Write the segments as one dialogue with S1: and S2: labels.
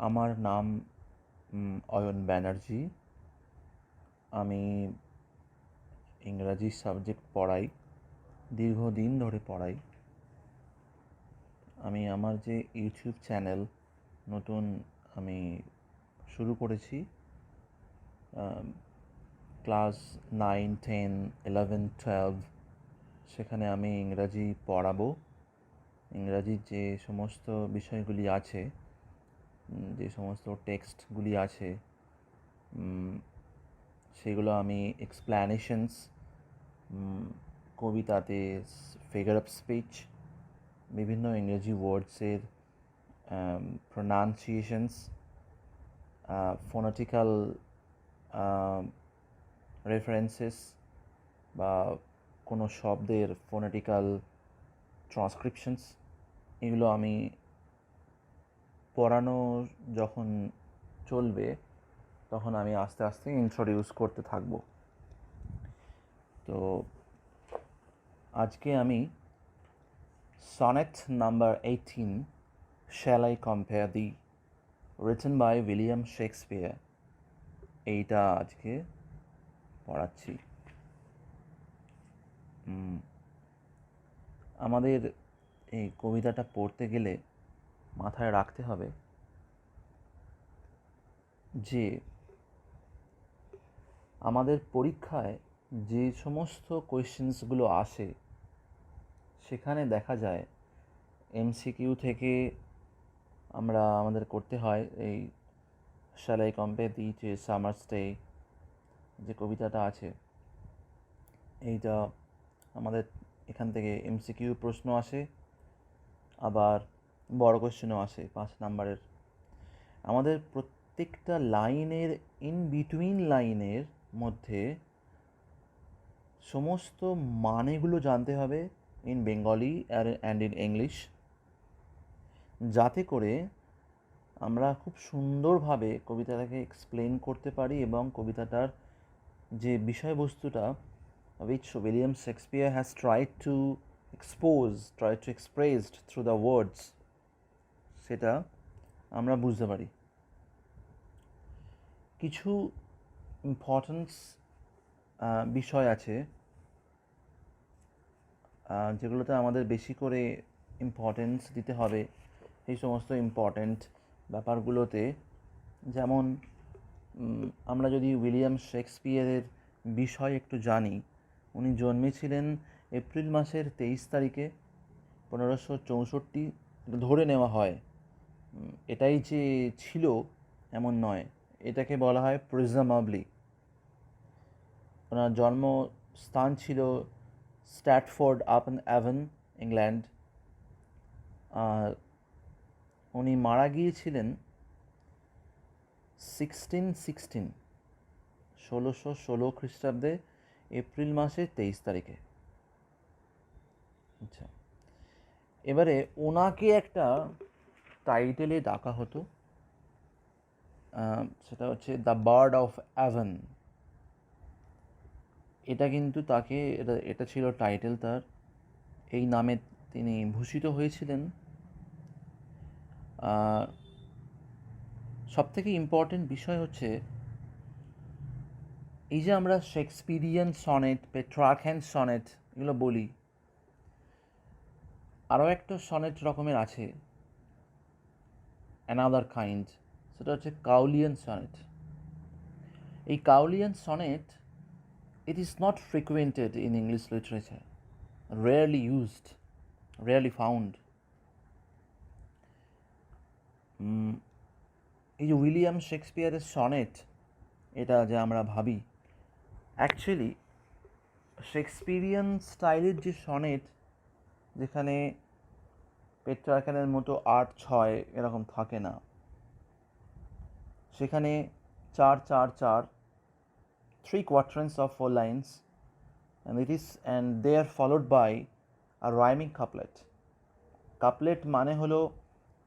S1: আমার নাম অয়ন ব্যানার্জি। আমি ইংরাজি সাবজেক্ট পড়াই, দীর্ঘদিন ধরে পড়াই। আমি আমার যে ইউটিউব চ্যানেল নতুন আমি শুরু করেছি, ক্লাস 9, 10, 11, 12 সেখানে আমি ইংরাজি পড়াবো। ইংরাজির যে সমস্ত বিষয়গুলি আছে, যে সমস্ত টেক্সটগুলি আছে, সেগুলো আমি এক্সপ্ল্যানেশনস, কবিতাতে ফিগার অফ স্পিচ, বিভিন্ন ইংরেজি ওয়ার্ডসের প্রোনাউন্সিয়েশনস, ফোনেটিক্যাল রেফারেন্সেস বা কোনো শব্দের ফোনেটিক্যাল ট্রান্সক্রিপশনস, এগুলো আমি পড়ানো যখন চলবে তখন আমি আস্তে আস্তে ইন্ট্রোডিউস করতে থাকব। তো আজকে আমি sonnet number 18, shall I compare thee, written by William Shakespeare, এইটা আজকে পড়াচ্ছি। আমাদের এই কবিতাটা পড়তে গেলে মাথায় রাখতে হবে যে আমাদের পরীক্ষায় যে সমস্ত কোয়েশ্চেন্সগুলো আসে সেখানে দেখা যায় এমসিকিউ থেকে আমাদের করতে হয় এই শ্যাল আই কম্পেয়ার দি যে সামার স্টে যে কবিতাটা আছে, এইটা আমাদের এখান থেকে এমসিকিউ প্রশ্ন আসে, আবার বড় কোয়েশ্চেনও আসে 5 নাম্বারের। আমাদের প্রত্যেকটা লাইনের ইন বিটুইন লাইনের মধ্যে সমস্ত মানেগুলো জানতে হবে in Bengali and in English, যাতে করে আমরা খুব সুন্দরভাবে কবিতাটাকে এক্সপ্লেন করতে পারি এবং কবিতাটার যে বিষয়বস্তুটা which William Shakespeare has tried to express through the words, সেটা আমরা বুঝতে পারি। কিছু ইম্পর্টেন্স বিষয় আছে যেগুলোতে আমাদের বেশি করে ইম্পর্টেন্স দিতে হবে। এই সমস্ত ইম্পর্ট্যান্ট ব্যাপারগুলোতে, যেমন আমরা যদি উইলিয়াম শেক্সপিয়ারের বিষয় একটু জানি, উনি জন্মেছিলেন এপ্রিল মাসের 23 তারিখে 1564, ধরে নেওয়া হয়। এটাই যে ছিল এমন নয়, এটাকে বলা হয় প্রিজামাবলি। ওনার জন্মস্থান ছিল স্ট্র্যাটফোর্ড আপন অ্যাভন, ইংল্যান্ড। আর উনি মারা গিয়েছিলেন 1616 খ্রিস্টাব্দে এপ্রিল মাসের 23 তারিখে। আচ্ছা, এবারে ওনাকে একটা টাইটেলে ডাকা হতো, সেটা হচ্ছে দ্য বার্ড অফ অ্যাভন। এটা কিন্তু তাকে এটা ছিল টাইটেল তার, এই নামে তিনি ভূষিত হয়েছিলেন। সবথেকে ইম্পর্টেন্ট বিষয় হচ্ছে এই যে আমরা শেক্সপিরিয়ান সনেট, পেট্রার্কেন সনেট এগুলো বলি, আরও একটা সনেট রকমের আছে, অ্যানাদার কাইন্ড, সেটা হচ্ছে কাউলিয়ান সনেট। এই কাউলিয়ান sonnet, it is not frequented in English literature, rarely used, rarely found. এই যে উইলিয়াম শেক্সপিয়ারের সনেট, এটা যে আমরা ভাবি, অ্যাকচুয়ালি শেক্সপিরিয়ান স্টাইলের যে সনেট, যেখানে পেট্রার্কেনের মতো 8-6 এরকম থাকে না, সেখানে 4-4-4, 3 quatrains of 4 lines, and they are followed by a rhyming couplet. Couplet মানে হলো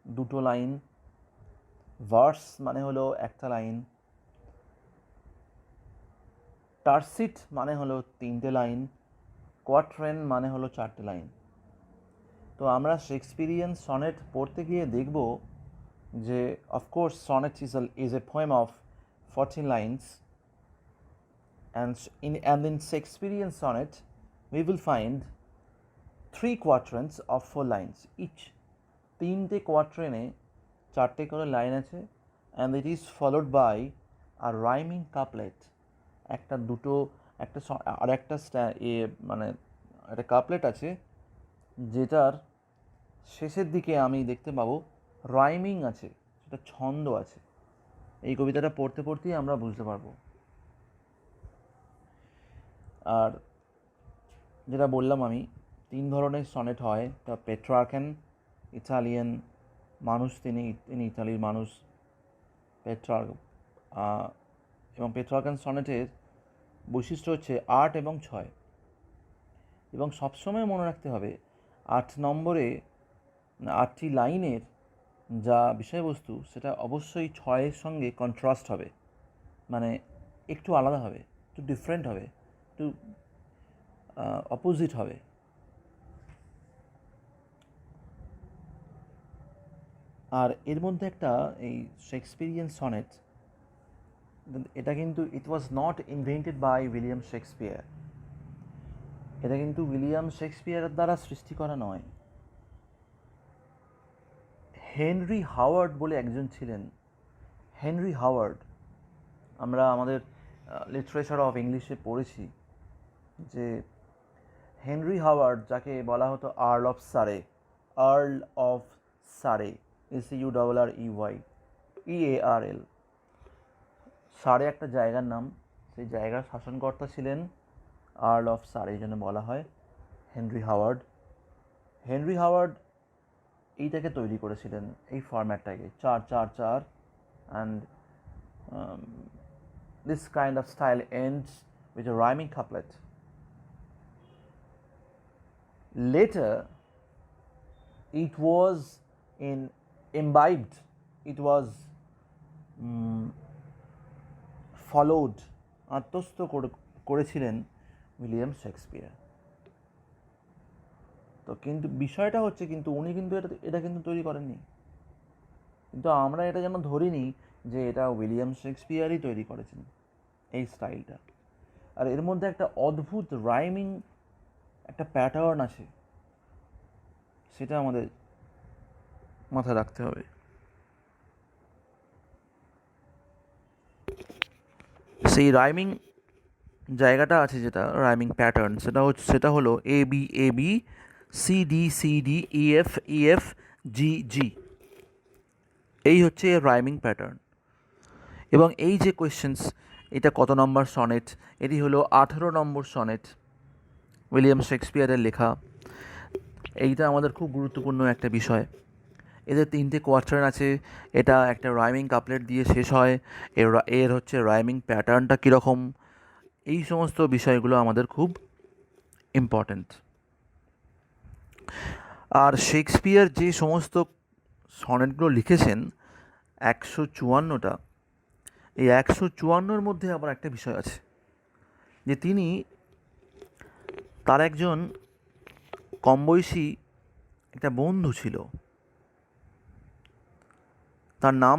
S1: দুটো লাইন, ভার্স মানে হলো একটা লাইন, টার্সিট মানে হলো 3টে লাইন, কোয়াট্রেন মানে হলো 4টে লাইন। তো আমরা শেক্সপিরিয়ান সনেট পড়তে গিয়ে দেখব যে of course sonnet is a poem of 14 lines, and in Shakespearean sonnet we will find 3 quatrains of 4 lines each. 3টে কোয়াট্রেনে 4টে করে লাইন আছে, and it is followed by a rhyming couplet. একটা দুটো একটা আর একটা মানে একটা কাপলেট আছে যেটার শেষের দিকে আমি দেখতে পাবো রাইমিং আছে, সেটা ছন্দ আছে। এই কবিতাটা পড়তে পড়তেই আমরা বুঝতে পারবো। আর যেটা বললাম আমি, 3 ধরনের সনেট হয়। তা পেট্রার্কেন, ইটালিয়ান মানুষ, তিনি ইতালির মানুষ পেট্রার্ক, এবং পেট্রার্কেন সনেটের বৈশিষ্ট্য হচ্ছে 8 এবং 6, এবং সবসময় মনে রাখতে হবে 8 নম্বরে 8টি লাইনের যা বিষয়বস্তু সেটা অবশ্যই 6-এর সঙ্গে কন্ট্রাস্ট হবে, মানে একটু আলাদা হবে, একটু ডিফারেন্ট হবে, একটু অপোজিট হবে। আর এর মধ্যে একটা এই শেক্সপিরিয়ান সনেট, এটা কিন্তু it was not invented by William Shakespeare, এটা কিন্তু উইলিয়াম শেক্সপিয়ারের দ্বারা সৃষ্টি করা নয়। হেনরি হাওয়ার্ড বলে একজন ছিলেন। হেনরি হাওয়ার্ড, আমরা আমাদের লিটারেচার অফ ইংলিশে পড়েছি যে হেনরি হাওয়ার্ড, যাকে বলা হতো আর্ল অফ সারে, আর্ল অফ সারে, SURREY, EARL। সারে একটা জায়গার নাম, সেই জায়গার শাসনকর্তা ছিলেন আর্ল অফ সারে, এই জন্য বলা হয় হেনরি হাওয়ার্ড। হেনরি হাওয়ার্ড এইটাকে তৈরি করেছিলেন, এই ফরম্যাটটাকে 4-4-4, and this kind of style ends with a rhyming couplet. Later it was imbibed, it was followed, আত্মস্থ করেছিলেন উইলিয়াম শেক্সপিয়ার। তো কিন্তু বিষয়টা হচ্ছে, কিন্তু উনি কিন্তু এটা কিন্তু তৈরি করেননি, কিন্তু আমরা এটা যেন ধরিনি যে এটা উইলিয়াম শেক্সপিয়ারই তৈরি করেছেন এই স্টাইলটা। আর এর মধ্যে একটা অদ্ভুত রাইমিং একটা প্যাটার্ন আছে, সেটা আমাদের মাথায় রাখতে হবে। সেই রাইমিং জায়গাটা আছে, যেটা রাইমিং প্যাটার্ন, সেটা হলো AB CD EF G, এই হচ্ছে রাইমিং প্যাটার্ন। এবং এই যে কোয়েশ্চেন্স, এটা কত নম্বর সনেট, এটি হলো 18 নম্বর সনেট, উইলিয়াম শেক্সপিয়ারের লেখা। এইটা আমাদের খুব গুরুত্বপূর্ণ একটা বিষয়। এদের 3টে কোয়ার্টার আছে, এটা একটা রাইমিং কাপলেট দিয়ে শেষ হয়, এর হচ্ছে রাইমিং প্যাটার্নটা কীরকম, এই সমস্ত বিষয়গুলো আমাদের খুব ইম্পর্ট্যান্ট। আর শেক্সপিয়ার যে সমস্ত সনেটগুলো লিখেছেন 154টা, এই 154-র মধ্যে আবার একটা বিষয় আছে যে তার একজন কম বয়সী একটা বন্ধু ছিল, তার নাম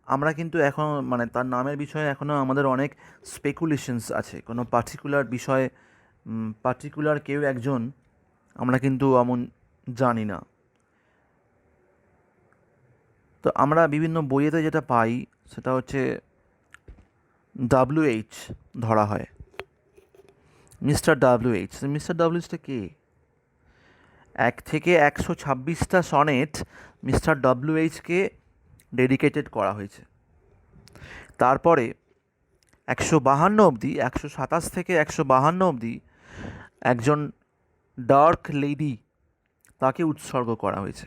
S1: আমরা কিন্তু এখন, মানে তার নামের বিষয়ে এখনও আমাদের অনেক স্পেকুলেশনস আছে, কোনো পার্টিকুলার বিষয়ে পার্টিকুলার কেউ একজন আমরা কিন্তু এমন জানি না। তো আমরা বিভিন্ন বইয়েতে যেটা পাই সেটা হচ্ছে WH ধরা হয়, মিস্টার WHটা কে? 1 থেকে 126টা সনেট মিস্টার WHকে ডেডিকেটেড করা হয়েছে। তারপরে 152 অবধি, 127 থেকে 152 অবধি একজন ডার্ক লেডি, তাকে উৎসর্গ করা হয়েছে।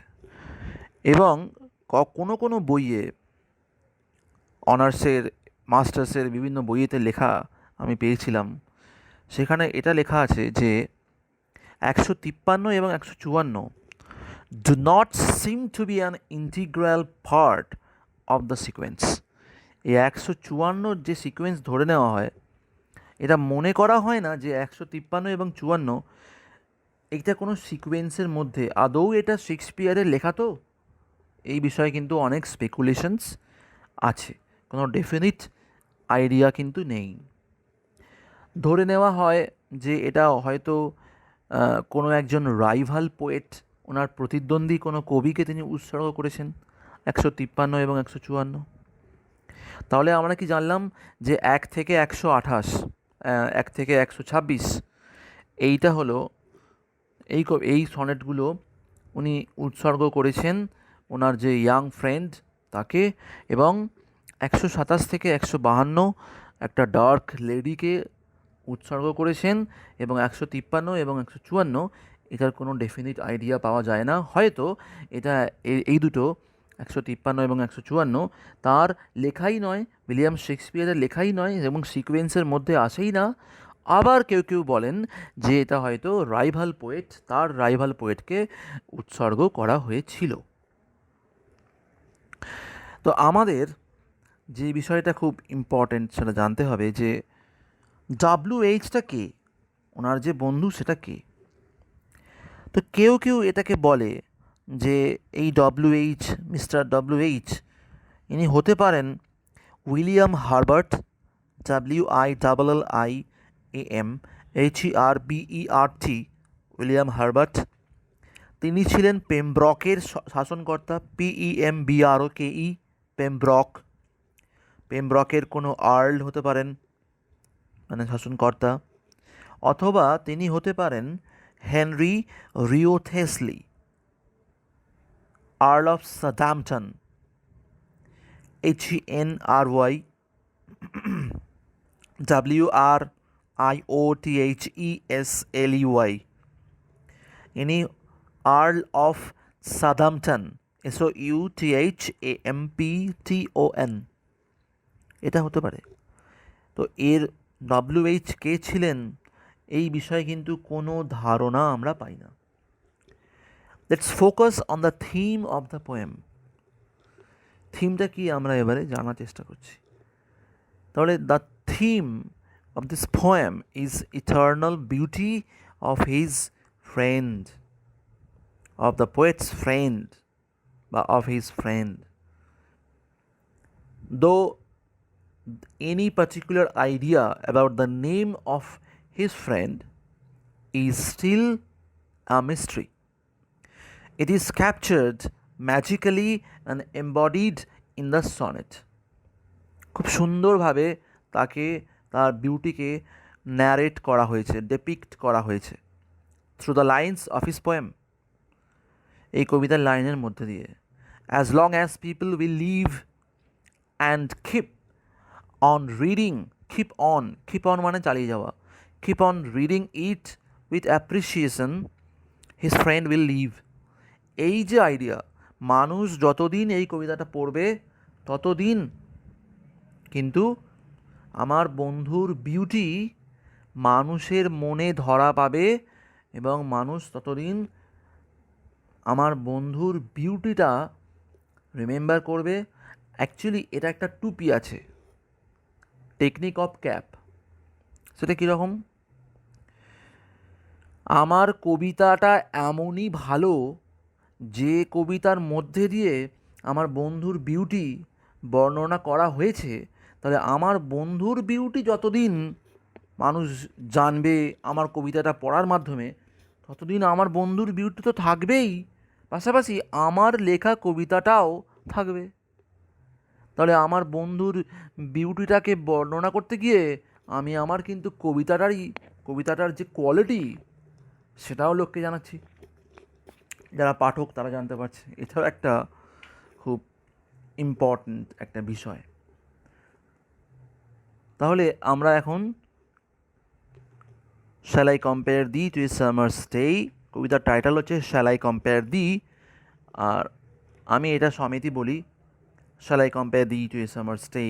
S1: এবং কোনো বইয়ে, অনার্সের, মাস্টার্সের বিভিন্ন বইয়েতে লেখা আমি পেয়েছিলাম, সেখানে এটা লেখা আছে যে 153 এবং 154 do not seem to be an integral part of the sequence. এই 154 যে সিকোয়েন্স ধরে নেওয়া হয়, এটা মনে করা হয় না যে 153 এবং 54 এইটা কোনো সিকোয়েন্সের মধ্যে আদৌ এটা শেক্সপিয়ারের লেখা তো, এই বিষয়ে কিন্তু অনেক স্পেকুলেশনস আছে, কোনো ডেফিনিট আইডিয়া কিন্তু নেই। ধরে নেওয়া হয় যে এটা হয়তো কোনো একজন রাইভাল পোয়েট, ওনার প্রতিদ্বন্দ্বী কোনো কবিকে তিনি উৎসর্গ করেছেন 153 এবং 154। তাহলে আমরা কি জানলাম যে 1 থেকে 128, 1 থেকে 126, এইটা হলো এই সনেটগুলো উনি উৎসর্গ করেছেন ওনার যে ইয়াং ফ্রেন্ড তাকে, এবং 127 থেকে 152 একটা ডার্ক লেডিকে উৎসর্গ করেছেন, এবং 153 এবং 154 এটার কোনো ডেফিনিট আইডিয়া পাওয়া যায় না। হয়তো এটা এই দুটো 153 এবং 154 তার লেখাই নয়, উইলিয়াম শেক্সপিয়ারের লেখাই নয় এবং সিকোয়েন্সের মধ্যে আসেই না। আবার কেউ কেউ বলেন যে এটা হয়তো রাইভাল পোয়েট, তার রাইভাল পোয়েটকে উৎসর্গ করা হয়েছিল। তো আমাদের যে বিষয়টা খুব ইম্পর্ট্যান্ট সেটা জানতে হবে যে WH কে, ওনার যে বন্ধু সেটা কে। তো কেউ কেউ এটাকে বলে যে এই WH, মিস্টার WH, ইনি হতে পারেন William Herbert, WILLIAM HERBERT, William Herbert. তিনি ছিলেন পেমব্রকের শাসনকর্তা, PEMBROKE, পেমব্রক। পেমব্রকের কোনো আর্ল হতে পারেন, মানে শাসনকর্তা, অথবা তিনি হতে পারেন Henry Wriothesley, Earl of Southampton, HENRY WRIOTHESLEY, ইনি আর্ল অফ সাদাম্পটন, SOUTHAMPTON, এটা হতে পারে। তো এর WH কে ছিলেন এই বিষয়ে কিন্তু কোনো ধারণা আমরা পাই না। Let's focus on the theme of the poem. থিমটা কি আমরা এবারে জানার চেষ্টা করছি। তাহলে the theme of this poem is eternal beauty of his friend, of the poets friend বা অফ হিজ ফ্রেন্ড। দো any particular idea about the name of his friend is still a mystery. It is captured magically and embodied in the sonnet. খুব সুন্দরভাবে তাকে, তার বিউটিকে narrate করা হয়েছে, depict করা হয়েছে through the lines of his poem, এই কবিতার লাইনের মধ্যে দিয়ে। As long as people will live and keep on reading, keep on মানে চালিয়ে যাওয়া, keep on reading it with appreciation, his friend will live. এই যে আইডিয়া, মানুষ যতদিন এই কবিতাটা পড়বে ততদিন কিন্তু আমার বন্ধুর বিউটি মানুষের মনে ধরা পাবে, এবং মানুষ ততদিন আমার বন্ধুর বিউটিটা রিমেম্বার করবে। অ্যাকচুয়ালি এটা একটা টুপি আছে, টেকনিক অফ ক্যাপ। সেটা কীরকম? আমার কবিতাটা এমনই ভালো যে কবিতার মধ্যে দিয়ে আমার বন্ধুর বিউটি বর্ণনা করা হয়েছে, তাহলে আমার বন্ধুর বিউটি যতদিন মানুষ জানবে আমার কবিতাটা পড়ার মাধ্যমে, ততদিন আমার বন্ধুর বিউটি তো থাকবেই, পাশাপাশি আমার লেখা কবিতাটাও থাকবে। তাহলে আমার বন্ধুর বিউটিটাকে বর্ণনা করতে গিয়ে আমি আমার কিন্তু কবিতাটার যে কোয়ালিটি সেটাও লোককে জানাচ্ছি, যারা পাঠক তারা জানতে পারছে। এটাও একটা খুব ইম্পর্ট্যান্ট একটা বিষয়। তাহলে আমরা এখন shall I compare thee to a summer's day, কবিতার টাইটেল হচ্ছে শ্যাল আই কম্পেয়ার দি, আর আমি এটা সমিতি বলি, shall I compare thee to a summer's day.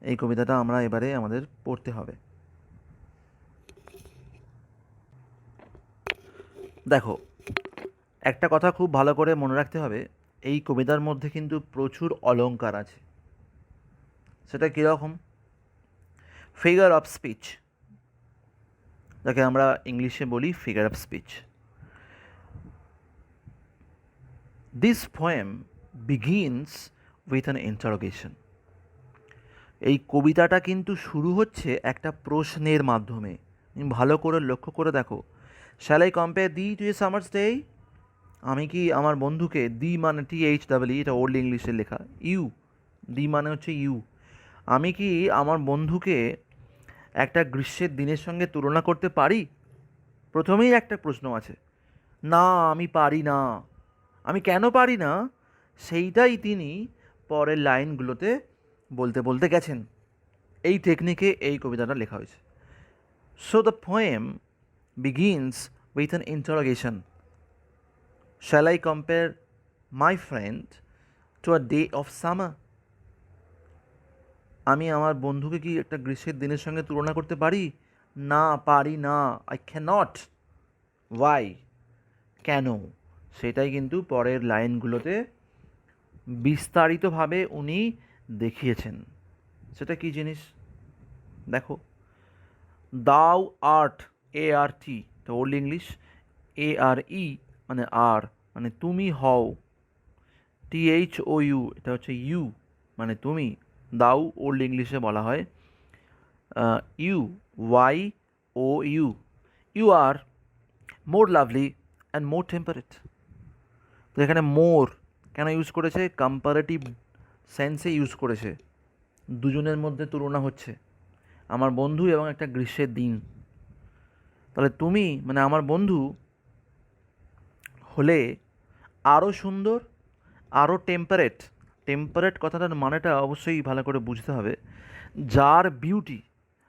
S1: এই কবিতাটা আমরা এবারে আমাদের পড়তে হবে। দেখো, একটা কথা খুব ভালো করে মনে রাখতে হবে, এই কবিতার মধ্যে কিন্তু প্রচুর অলংকার আছে। সেটা কীরকম? ফিগার অফ স্পিচ, যাকে আমরা ইংলিশে বলি figure of speech. This poem begins with an interrogation. এই কবিতাটা কিন্তু শুরু হচ্ছে একটা প্রশ্নের মাধ্যমে। তুমি ভালো করে লক্ষ্য করে দেখো। Shall I compare thee to a summer's day? আমি কি আমার বন্ধুকে, দি মানে THEE, এটা ওল্ড ইংলিশে লেখা, ইউ, দি মানে হচ্ছে ইউ, আমি কি আমার বন্ধুকে একটা গ্রীষ্মের দিনের সঙ্গে তুলনা করতে পারি? প্রথমেই একটা প্রশ্ন আছে। না, আমি পারি না। আমি কেন পারি না সেইটাই তিনি পরের লাইনগুলোতে বলতে বলতে গেছেন। এই টেকনিকে এই কবিতাটা লেখা হয়েছে। So the poem begins with an interrogation. Shall I compare my friend to a day of summer? আমি আমার বন্ধুকে কি একটা গ্রীষ্মের দিনের সঙ্গে তুলনা করতে পারি? না, পারি না। I cannot. ওয়াই? কেন? সেটাই কিন্তু পরের লাইনগুলোতে বিস্তারিতভাবে উনি দেখিয়েছেন। সেটা কি জিনিস দেখো। দাও আর্ট, ART, তো ওল্ড ইংলিশ, ARE মানে আর, মানে তুমি হও, THOU এটা হচ্ছে ইউ মানে তুমি, দাও ওল্ড ইংলিশে বলা হয় you, YOU, you are more lovely and more temperate. তো এখানে মোর কেন ইউজ করেছে? কম্পারেটিভ সেন্সে ইউজ করেছে। দুজনের মধ্যে তুলনা হচ্ছে, আমার বন্ধু এবং একটা গ্রীষ্মের দিন। তাহলে তুমি মানে আমার বন্ধু হলে আরও সুন্দর, আরও টেম্পারেট। টেম্পারেট কথাটার মানেটা অবশ্যই ভালো করে বুঝতে হবে। যার বিউটি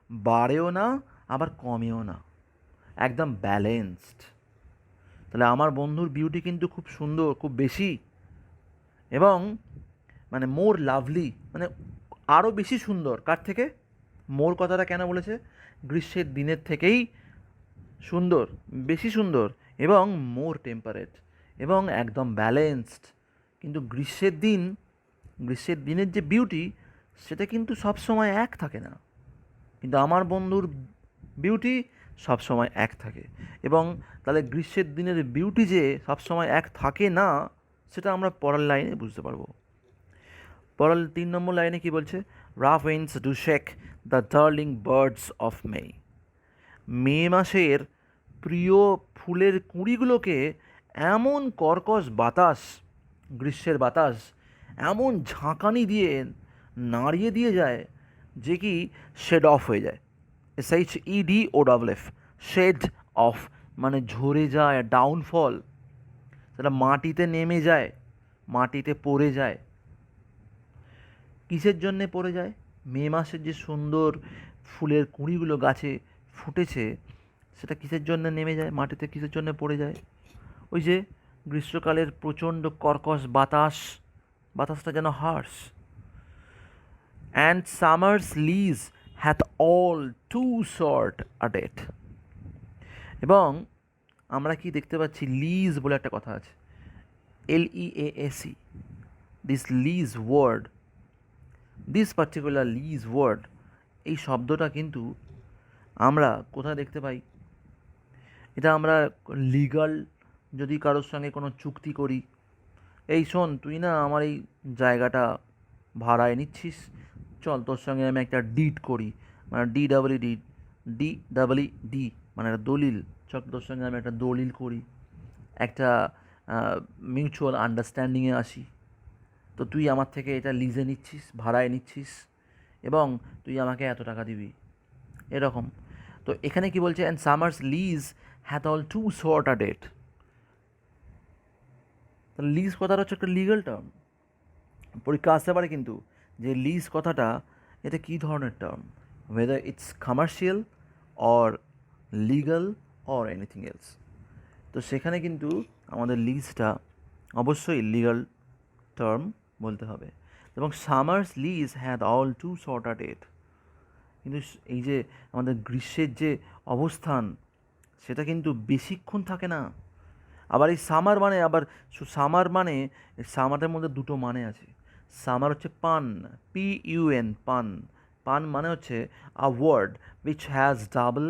S1: বাড়েও না আবার কমেও না, একদম ব্যালেন্সড। তাহলে আমার বন্ধুর বিউটি কিন্তু খুব সুন্দর, খুব বেশি, এবং মানে মোর লাভলি মানে আরও বেশি সুন্দর। কার থেকে? মোর কথাটা কেন বলেছে? গ্রীষ্মের দিনের থেকেই সুন্দর, বেশি সুন্দর, এবং মোর টেম্পারেট, এবং একদম ব্যালেন্সড। কিন্তু গ্রীষ্মের দিনের যে বিউটি সেটা কিন্তু সব সময় এক থাকে না, কিন্তু আমার বন্ধুর বিউটি সব সময় এক থাকে। এবং তাহলে গ্রীষ্মের দিনের বিউটি যে সব সময় এক থাকে না, সেটা আমরা পরের লাইনে বুঝতে পারবো। পরের 3 নম্বর লাইনে কি বলছে? Rough winds do shake the darling birds of May. May মাসের প্রিয় ফুলের কুঁড়িগুলোকে এমন কর্কশ বাতাস, গ্রীষ্মের বাতাস এমন ঝাঁকানি দিয়ে নাড়িয়ে দিয়ে যায় যে কি শেড অফ হয়ে যায়। SHEDOFF, শেড অফ মানে ঝরে যায়, ডাউনফল, সেটা মাটিতে নেমে যায়, মাটিতে পড়ে যায়। কিসের জন্যে পড়ে যায়? মে মাসের যে সুন্দর ফুলের কুঁড়িগুলো গাছে ফুটেছে, সেটা কিসের জন্য নেমে যায় মাটিতে, কিসের জন্য পড়ে যায়? ওই যে গ্রীষ্মকালের প্রচণ্ড কর্কশ বাতাস, বাতাসটা যেন harsh. And summer's lease hath all too short a date. এবং আমরা কি দেখতে পাচ্ছি? লিজ বলে একটা কথা আছে, LEASE, this lease word, this particular lease word, এই শব্দটা কিন্তু আমরা কোথায় দেখতে পাই? এটা আমরা লিগাল, যদি কারোর সঙ্গে কোনো চুক্তি করি, এই শোন তুই না আমার এই জায়গাটা ভাড়ায় নিচ্ছিস, চল তোর সঙ্গে আমি একটা ডিড করি, মানে DEED মানে একটা দলিল, চল তোর সঙ্গে আমি একটা দলিল করি, একটা মিউচুয়াল আন্ডারস্ট্যান্ডিংয়ে আসি। তো তুই আমার থেকে এটা লিজে নিচ্ছিস, ভাড়ায় নিচ্ছিস, এবং তুই আমাকে এত টাকা দিবি, এরকম। তো এখানে কি বলছে? And summer's lease hath all too short a date. তাহলে লিজ কথাটা হচ্ছে একটা লিগাল টার্ম। পরীক্ষা আসতে পারে কিন্তু যে লিজ কথাটা এটা কী ধরনের term, whether it's commercial or legal or anything else. তো সেখানে কিন্তু আমাদের লিজটা অবশ্যই লিগাল টার্ম বলতে হবে। এবং summer's lease had all too short a date, কিন্তু এই যে আমাদের গ্রীষ্মের যে অবস্থান সেটা কিন্তু বেশিক্ষণ থাকে না। আবার এই সামার মানে আবার সামারের মধ্যে দুটো মানে আছে। সামার হচ্ছে পান, PUN, পান। পান মানে হচ্ছে a word which has double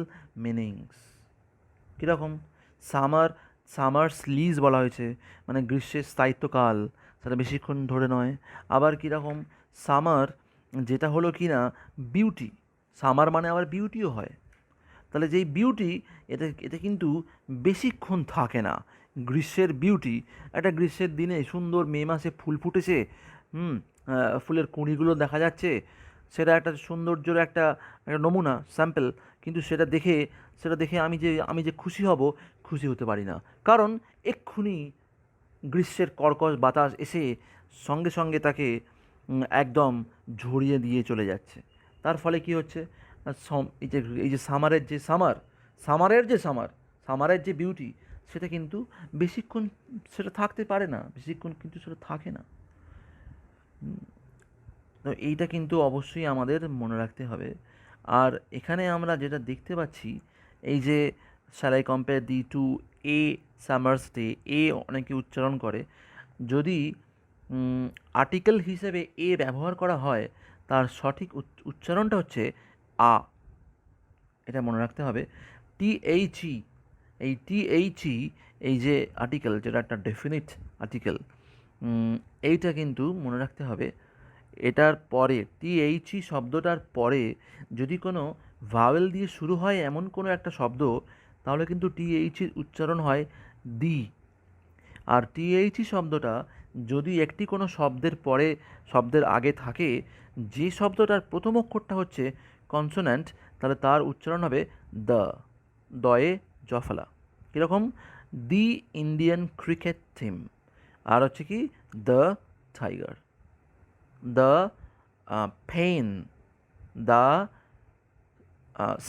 S1: meanings. কীরকম? সামার সামার স্লিজ বলা হয়েছে, মানে গ্রীষ্মের স্থায়িত্বকাল, সেটা বেশিক্ষণ ধরে নয়। আবার কীরকম সামার, যেটা হলো কি না বিউটি, সামার মানে আবার বিউটিও হয়। তাহলে যেই বিউটি, এতে এতে কিন্তু বেশিক্ষণ থাকে না। গ্রীষ্মের বিউটি, একটা গ্রীষ্মের দিনে সুন্দর মে মাসে ফুল ফুটেছে, হুম, ফুলের কুঁড়িগুলো দেখা যাচ্ছে, সেটা একটা সৌন্দর্যের একটা একটা নমুনা, স্যাম্পল। কিন্তু সেটা দেখে আমি যে খুশি হব, খুশি হতে পারি না। কারণ এক্ষুনি গ্রীষ্মের কর্কশ বাতাস এসে সঙ্গে সঙ্গে তাকে একদম ঝরিয়ে দিয়ে চলে যাচ্ছে। তার ফলে কি হচ্ছে, এই যে সামারের যে বিউটি, সেটা কিন্তু বেশিক্ষণ সেটা থাকতে পারে না, বেশিক্ষণ কিন্তু সেটা থাকে না। তো এইটা কিন্তু অবশ্যই আমাদের মনে রাখতে হবে। আর এখানে আমরা যেটা দেখতে পাচ্ছি, এই যে shall I compare thee to a summer's day, এ অনেকে উচ্চারণ করে, যদি আর্টিকেল হিসেবে এ ব্যবহার করা হয়, তার সঠিক উচ্চারণটা হচ্ছে আ। এটা মনে রাখতে হবে। টিএইচই, এই টিএইচই, এই যে আর্টিকেল, যেটা একটা ডেফিনিট আর্টিকেল, এইটা কিন্তু মনে রাখতে হবে। এটার পরে টিএইচই শব্দটার পরে যদি কোনো ভাওয়েল দিয়ে শুরু হয় এমন কোনো একটা শব্দ, তাহলে কিন্তু টিএইচির উচ্চারণ হয় দি। আর টিএইচই শব্দটা যদি একটি কোনো শব্দের আগে থাকে, যে শব্দটার প্রথম অক্ষরটা হচ্ছে কনসোন্যান্ট, তাহলে তার উচ্চারণ হবে দ্য, দয়ে জফলা। কীরকম, দি ইন্ডিয়ান ক্রিকেট টিম, আর হচ্ছে কি the tiger, the pen, the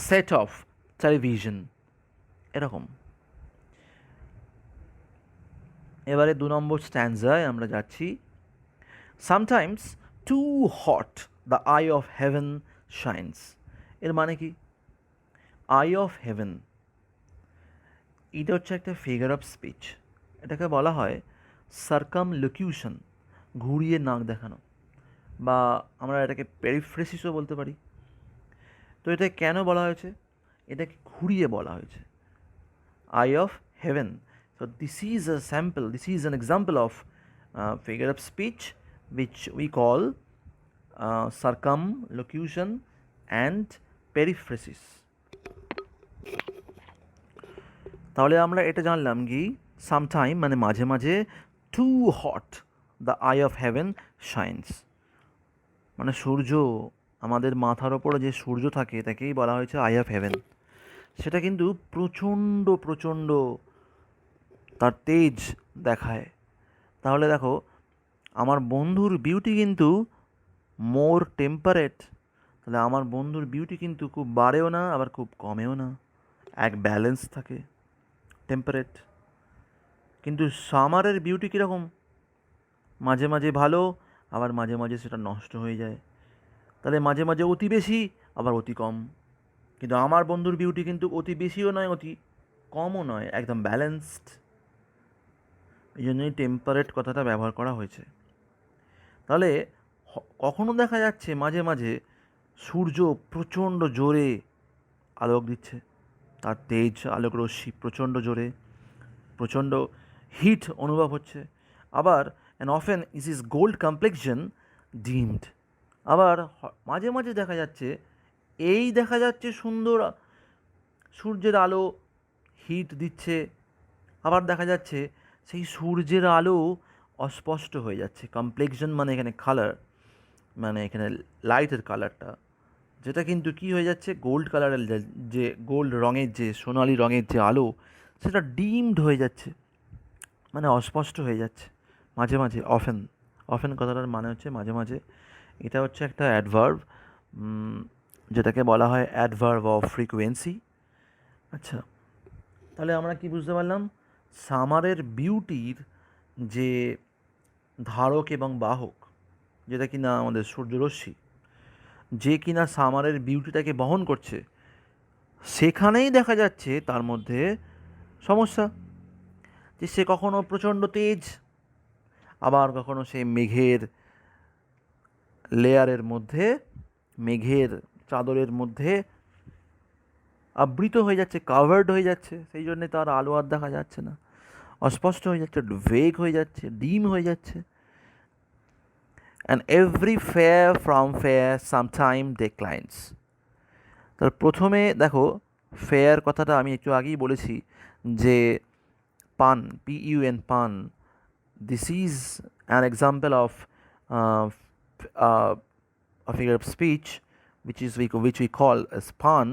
S1: set of television, এরকম। এবারে 2 নম্বর স্ট্যান্জায় আমরা যাচ্ছি। Sometimes too hot the eye of heaven shines. এর মানে কি? আই অফ হেভেন, এটা হচ্ছে একটা ফিগার অফ স্পিচ। এটাকে বলা হয় সার্কামলোকিউশন, ঘুরিয়ে নাক দেখানো, বা আমরা এটাকে পেরিফ্রেসিসও বলতে পারি। তো এটা কেন বলা হয়েছে? এটাকে ঘুরিয়ে বলা হয়েছে, I of haven. So this is an example of figure of speech which we call circumlocution and periphrasis. তাহলে আমরা এটা জানলাম কি, সামটাইম মানে মাঝে মাঝে, too hot the eye of heaven shines, মানে সূর্য, আমাদের মাথার ওপরে যে সূর্য থাকে তাকেই বলা হয়েছে আই অফ হেভেন। সেটা কিন্তু প্রচণ্ড প্রচণ্ড তার তেজ দেখায়। তাহলে দেখো, আমার বন্ধুর বিউটি কিন্তু মোর টেম্পারেট, তাহলে আমার বন্ধুর বিউটি কিন্তু খুব বাড়েও না, আবার খুব কমেও না, এক ব্যালেন্স থাকে, টেম্পারেট। কিন্তু সামারের বিউটি কীরকম, মাঝে মাঝে ভালো, আবার মাঝে মাঝে সেটা নষ্ট হয়ে যায়। তাহলে মাঝে মাঝে অতি বেশি, আবার অতি কম। কিন্তু আমার বন্ধুর বিউটি কিন্তু অতি বেশিও নয়, অতি কমও নয়, একদম ব্যালেন্সড। এই জন্যই টেম্পারেট কথাটা ব্যবহার করা হয়েছে। তাহলে কখনো দেখা যাচ্ছে মাঝে মাঝে সূর্য প্রচণ্ড জোরে আলোক দিচ্ছে, তার তেজ, আলোক রশ্মি প্রচণ্ড জোরে, প্রচণ্ড হিট অনুভব হচ্ছে। আবার and often is is gold complexion deemed. আবার মাঝে মাঝে দেখা যাচ্ছে সুন্দর সূর্যের আলো হিট দিচ্ছে, আবার দেখা যাচ্ছে সেই সূর্যের আলো অস্পষ্ট হয়ে যাচ্ছে। কমপ্লেক্সন মানে এখানে কালার, মানে এখানে লাইটের কালারটা, যেটা কিন্তু কী হয়ে যাচ্ছে, গোল্ড কালারের যে গোল্ড রঙের, যে সোনালি রঙের যে আলো, সেটা ডিমড হয়ে যাচ্ছে, মানে অস্পষ্ট হয়ে যাচ্ছে মাঝে মাঝে। অফেন কথাটার মানে হচ্ছে মাঝে মাঝে। এটা হচ্ছে একটা অ্যাডভার্ব, যেটাকে বলা হয় অ্যাডভার্ব অফ ফ্রিকোয়েন্সি। আচ্ছা, তাহলে আমরা কি বুঝতে পারলাম? সামারের বিউটির যে ধারক এবং বাহক, যেটা কিনা আমাদের সূর্যরশ্মি, যে কিনা সামারের বিউটিটাকে বহন করছে, সেখানেই দেখা যাচ্ছে তার মধ্যে সমস্যা, যে সে কখনো প্রচণ্ড তেজ, আবার কখনো সে মেঘের লেয়ারের মধ্যে, মেঘের চাদরের মধ্যে আবৃত হয়ে যাচ্ছে, কাভার্ড হয়ে যাচ্ছে, সেই জন্যে তার আলো আর দেখা যাচ্ছে না। অস্পষ্ট হয়ে যাচ্ছে, ভেগ হয়ে যাচ্ছে, ডিম হয়ে যাচ্ছে। And every fair from fair sometime declines. তাহলে প্রথমে দেখো, ফেয়ার কথাটা আমি একটু আগেই বলেছি যে পান, PUN, পান, this is an example of uh, a figure of speech which we call as pun.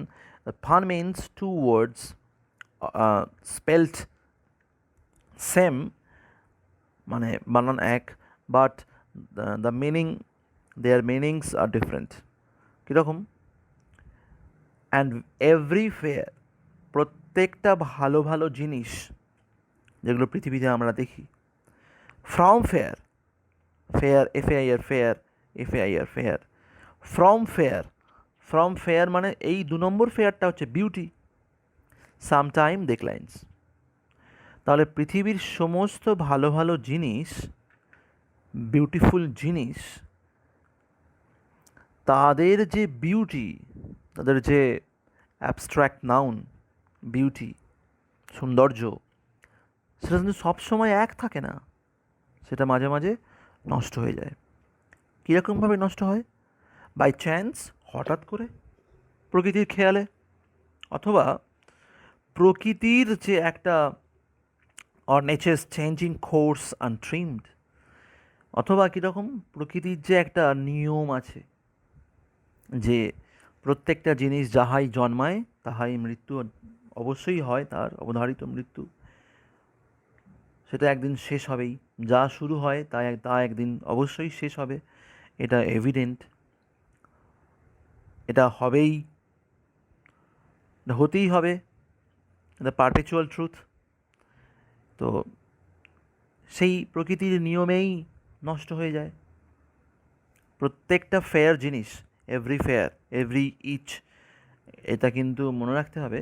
S1: The pun means two words spelt same, মানে বানান এক, but the meaning, their meanings are different. কীরকম? অ্যান্ড এভরি ফেয়ার, প্রত্যেকটা ভালো ভালো জিনিস যেগুলো পৃথিবীতে আমরা দেখি, from fair, fair, FAIR, fair, FAIR, fair, from fair, from fair মানে এই 2 নম্বর ফেয়ারটা হচ্ছে বিউটি, সামটাইম ডেক্লাইন্স। তাহলে পৃথিবীর সমস্ত ভালো ভালো জিনিস, বিউটিফুল জিনিস, তাদের যে বিউটি, তাদের যে অ্যাবস্ট্র্যাক্ট নাউন বিউটি, সৌন্দর্য, সেটা কিন্তু সবসময় এক থাকে না, সেটা মাঝে মাঝে নষ্ট হয়ে যায়। কীরকমভাবে নষ্ট হয়? বাই চান্স, হঠাৎ করে, প্রকৃতির খেয়ালে, অথবা প্রকৃতির যে একটা or nature's changing course untrimmed, অথবা কীরকম, প্রকৃতির যে একটা নিয়ম আছে যে প্রত্যেকটা জিনিস যাহাই জন্মায় তাহাই মৃত্যু অবশ্যই হয়, তার অবধারিত মৃত্যু, সেটা একদিন শেষ হবেই। যা শুরু হয় তা একদিন অবশ্যই শেষ হবে, এটা এভিডেন্ট, এটা হবেই, এটা হতেই হবে, এটা পারপেচুয়াল ট্রুথ। তো সেই প্রকৃতির নিয়মেই নষ্ট হয়ে যায় প্রত্যেকটা ফেয়ার জিনিস, এভরি ফেয়ার, এভরি ইচ। এটা কিন্তু মনে রাখতে হবে,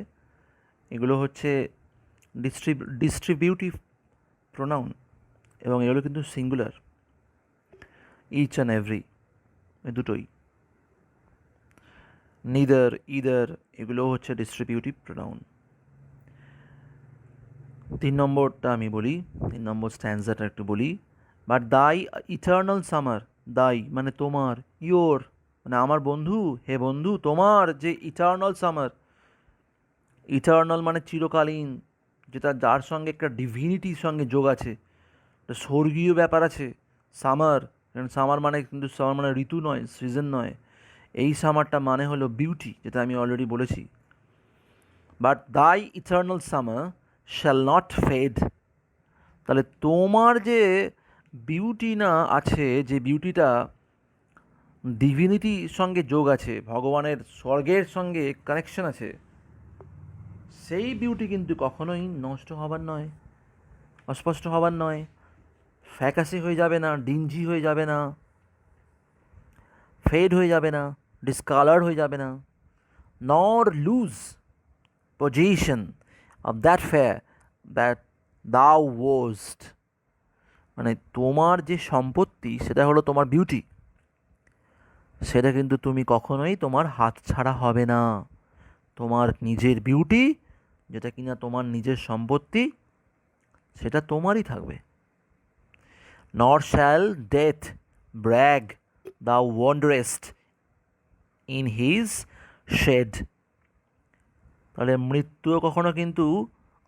S1: এগুলো হচ্ছে ডিস্ট্রিবিউটিভ প্রোনাউন, এবং এগুলো কিন্তু সিঙ্গুলার, ইচ অ্যান্ড এভরি, দুটোই। নিদার, ইদার, এগুলো হচ্ছে ডিস্ট্রিবিউটিভ প্রোনাউন। 3 নম্বরটা আমি বলি, 3 নম্বর স্ট্যান্সাটা একটু বলি। বাট দাই ইটার্নাল সামার, দাই মানে তোমার, ইয়োর মানে আমার বন্ধু, হে বন্ধু, তোমার যে ইটার্নাল সামার, ইটার্নাল মানে চিরকালীন, যেটা যার সঙ্গে একটা ডিভিনিটির সঙ্গে যোগ আছে, একটা স্বর্গীয় ব্যাপার আছে। সামার, সামার মানে কিন্তু সামার মানে ঋতু নয়, সিজন নয়, এই সামারটা মানে হলো বিউটি, যেটা আমি অলরেডি বলেছি। But thy eternal summer shall not fade, তাহলে তোমার যে বিউটি না আছে, যে বিউটিটা ডিভিনিটির সঙ্গে যোগ আছে, ভগবানের স্বর্গের সঙ্গে কানেকশন আছে, সেই বিউটি কিন্তু কখনোই নষ্ট হবার নয়, অস্পষ্ট হবার নয়, ফ্যাকাসে হয়ে যাবে না, ডিঞ্জি হয়ে যাবে না, ফেড হয়ে যাবে না, ডিসকালার্ড হয়ে যাবে না, nor lose possession of that fair that thou ow'st, মানে তোমার যে সম্পত্তি সেটা হলো তোমার বিউটি, সেটা কিন্তু তুমি কখনোই তোমার হাত ছাড়া হবে না। তোমার নিজের বিউটি, যেটা কিনা তোমার নিজের সম্পত্তি, সেটা তোমারই থাকবে। নর shall death brag thou wanderest in his shed, তাহলে মৃত্যুও কখনো কিন্তু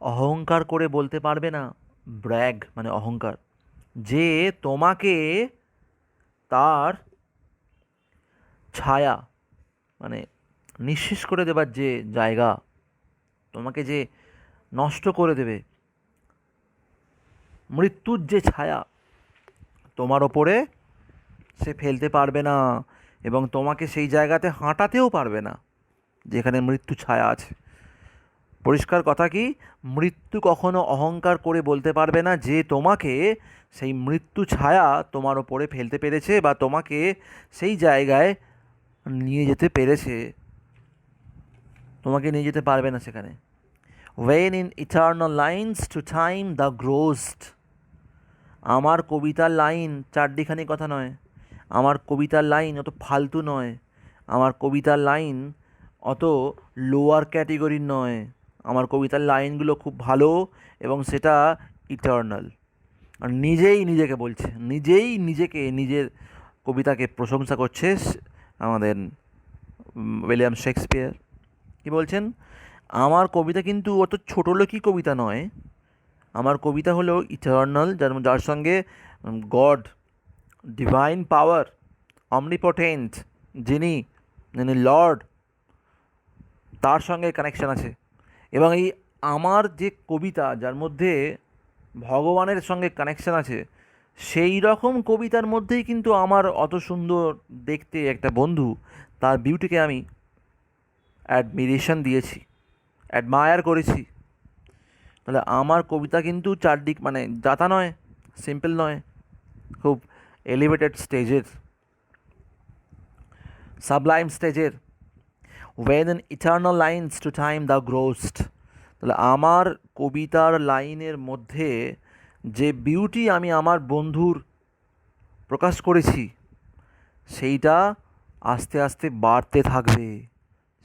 S1: অহংকার করে বলতে পারবে না, ব্র্যাগ মানে অহংকার, যে তোমাকে তার ছায়া মানে নিঃশেষ করে দেবার যে জায়গা, তোমাকে যে নষ্ট করে দেবে, মৃত্যুর যে ছায়া তোমার ওপরে সে ফেলতে পারবে না, এবং তোমাকে সেই জায়গাতে হাঁটাতেও পারবে না যেখানে মৃত্যু ছায়া আছে। পরিষ্কার কথা কি, মৃত্যু কখনো অহংকার করে বলতে পারবে না যে তোমাকে সেই মৃত্যু ছায়া তোমার ওপরে ফেলতে পেরেছে বা তোমাকে সেই জায়গায় নিয়ে যেতে পেরেছে, তোমাকে নিয়ে যেতে পারবে না সেখানে। When in eternal lines to time thou growest, আমার কবিতার লাইন চারটিখানি কথা নয়, আমার কবিতার লাইন অত ফালতু নয়, আমার কবিতার লাইন অত লোয়ার ক্যাটেগরির নয়, আমার কবিতার লাইনগুলো খুব ভালো, এবং সেটা ইটার্নাল। আর নিজেই নিজেকে বলছে, নিজেই নিজেকে, নিজের কবিতাকে প্রশংসা করছে আমাদের উইলিয়াম শেক্সপিয়ার। কি বলছেন? আমার কবিতা কিন্তু অত ছোটো লোকই কবিতা নয়, আমার কবিতা হলো ইটার্নাল, যার সঙ্গে গড, ডিভাইন পাওয়ার, অমনিপটেন্ট, যিনি লর্ড, তার সঙ্গে কানেকশান আছে। এবং এই আমার যে কবিতা, যার মধ্যে ভগবানের সঙ্গে কানেকশান আছে, সেই রকম কবিতার মধ্যেই কিন্তু আমার অত সুন্দর দেখতে একটা বন্ধু, তার বিউটিকে আমি অ্যাডমিরেশন দিয়েছি, অ্যাডমায়ার করেছি। তাহলে আমার কবিতা কিন্তু চারদিক মানে যাতা নয়, সিম্পল নয়, খুব এলিভেটেড স্টেজের, সাবলাইম স্টেজের। when in eternal lines to time thou growest। তাহলে আমার কবিতার লাইনের মধ্যে যে বিউটি আমি আমার বন্ধুর প্রকাশ করেছি, সেইটা আস্তে আস্তে বাড়তে থাকবে,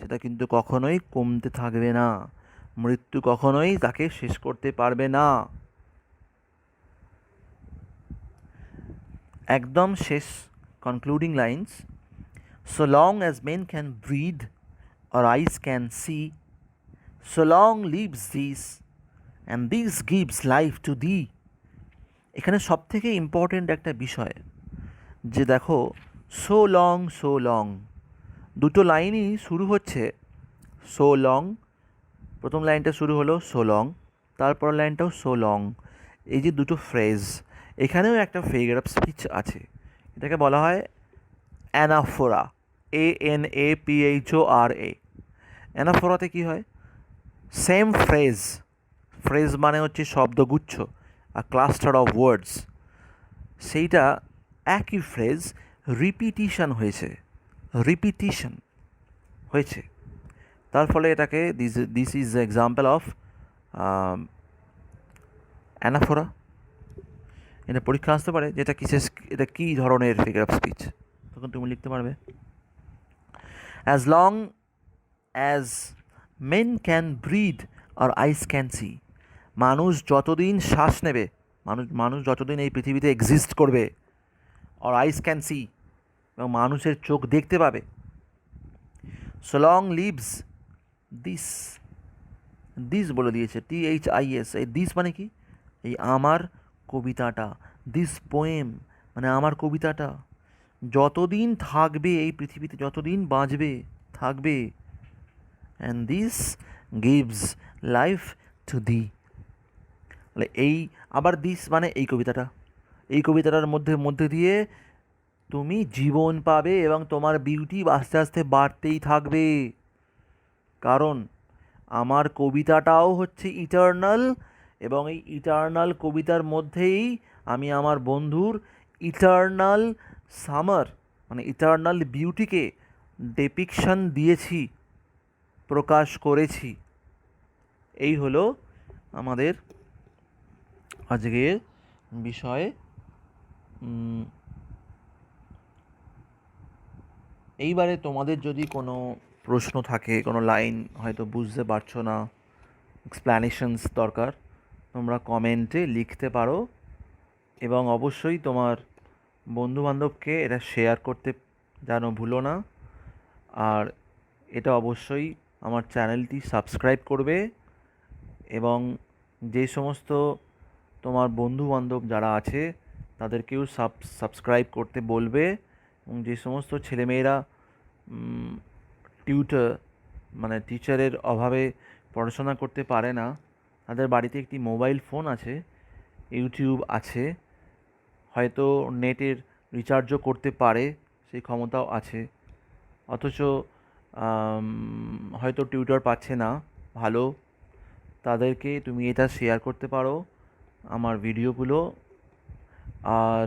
S1: সেটা কিন্তু কখনোই কমতে থাকবে না, মৃত্যু কখনোই তাকে শেষ করতে পারবে না। একদম শেষ concluding lines, so long as men can breathe or eyes can see, so long lives this and this gives life to thee। এখানে সবথেকে ইম্পর্টেন্ট একটা বিষয় যে দেখো, সো লং সো লং, দুটো লাইনই শুরু হচ্ছে সো লং। প্রথম লাইনটা শুরু হলো সো লং, তারপর লাইনটাও সো লং। এই যে দুটো ফ্রেজ, এখানেও একটা ফিগার অফ স্পিচ আছে, এটাকে বলা হয় অ্যানাফোরা, ANAPHORA। অ্যানাফোরাতে কী হয়? সেম ফ্রেজ, ফ্রেজ মানে হচ্ছে শব্দগুচ্ছ, আর ক্লাস্টার অফ ওয়ার্ডস, সেইটা একই ফ্রেজ রিপিটিশন হয়েছে, তার ফলে এটাকে this is example of anaphora. এটা পরীক্ষা আসতে পারে যেটা এটা কী ধরনের ফিগার অফ স্পিচ, তখন তুমি লিখতে পারবে as long as men can breathe or eyes can see. মানুষ যতদিন শ্বাস নেবে, মানুষ যতদিন এই পৃথিবীতে এক্সিস্ট করবে, আর আইস ক্যান সি, এবং মানুষের চোখ দেখতে পাবে, so long lives this, this বলে দিয়েছে, THIS। এই দিস মানে কি? এই আমার কবিতাটা, দিস পোয়েম মানে আমার কবিতাটা যতদিন থাকবে এই পৃথিবীতে, যতদিন বাঁচবে থাকবে, and this gives life to the. মানে এই আবার দিস মানে এই কবিতাটার মধ্যে দিয়ে তুমি জীবন পাবে, এবং তোমার বিউটি আস্তে আস্তে বাড়তেই থাকবে, কারণ আমার কবিতাটাও হচ্ছে ইটার্নাল, এবং এই ইটার্নাল কবিতার মধ্যেই আমি আমার বন্ধুর ইটার্নাল সামার মানে ইটার্নাল বিউটিকে ডেপিকশন দিয়েছি, প্রকাশ করেছি। এই হলো আমাদের আজকের বিষয়। এইবারে তোমাদের যদি কোনো প্রশ্ন থাকে, কোনো লাইন হয়তো বুঝতে পারছো না, এক্সপ্ল্যানেশনস দরকার, তোমরা কমেন্টে লিখতে পারো, এবং অবশ্যই তোমার বন্ধুবান্ধবকে এটা শেয়ার করতে যেন ভুলো না। আর এটা অবশ্যই আমার চ্যানেলটি সাবস্ক্রাইব করবে, এবং যে সমস্ত তোমার বন্ধুবান্ধব যারা আছে তাদেরকেও সাবস্ক্রাইব করতে বলবে। এবং যে সমস্ত ছেলেমেয়েরা টিউটর মানে টিচারের অভাবে পড়াশোনা করতে পারে না, তাদের বাড়িতে একটি মোবাইল ফোন আছে, ইউটিউব আছে, হয়তো নেটের রিচার্জও করতে পারে, সেই ক্ষমতাও আছে, অথচ হয়তো টিউটর পাচ্ছে না ভালো, তাদেরকে তুমি এটা শেয়ার করতে পারো আমার ভিডিওগুলো। আর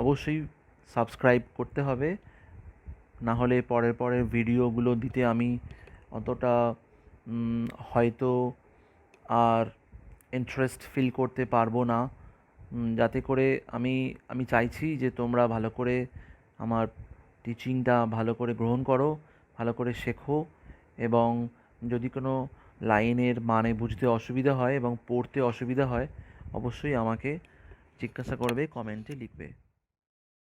S1: অবশ্যই সাবস্ক্রাইব করতে হবে, না হলে পরের ভিডিওগুলো দিতে আমি অতটা হয়তো আর ইন্টারেস্ট ফিল করতে পারবো না, যাতে করে আমি চাইছি যে তোমরা ভালো করে আমার টিচিংটা ভালো করে গ্রহণ করো, ভালো করে শেখো, এবং যদি কোনো লাইনের মানে বুঝতে অসুবিধা হয় এবং পড়তে অসুবিধা হয়, অবশ্যই আমাকে জিজ্ঞাসা করবে, কমেন্টে লিখবে।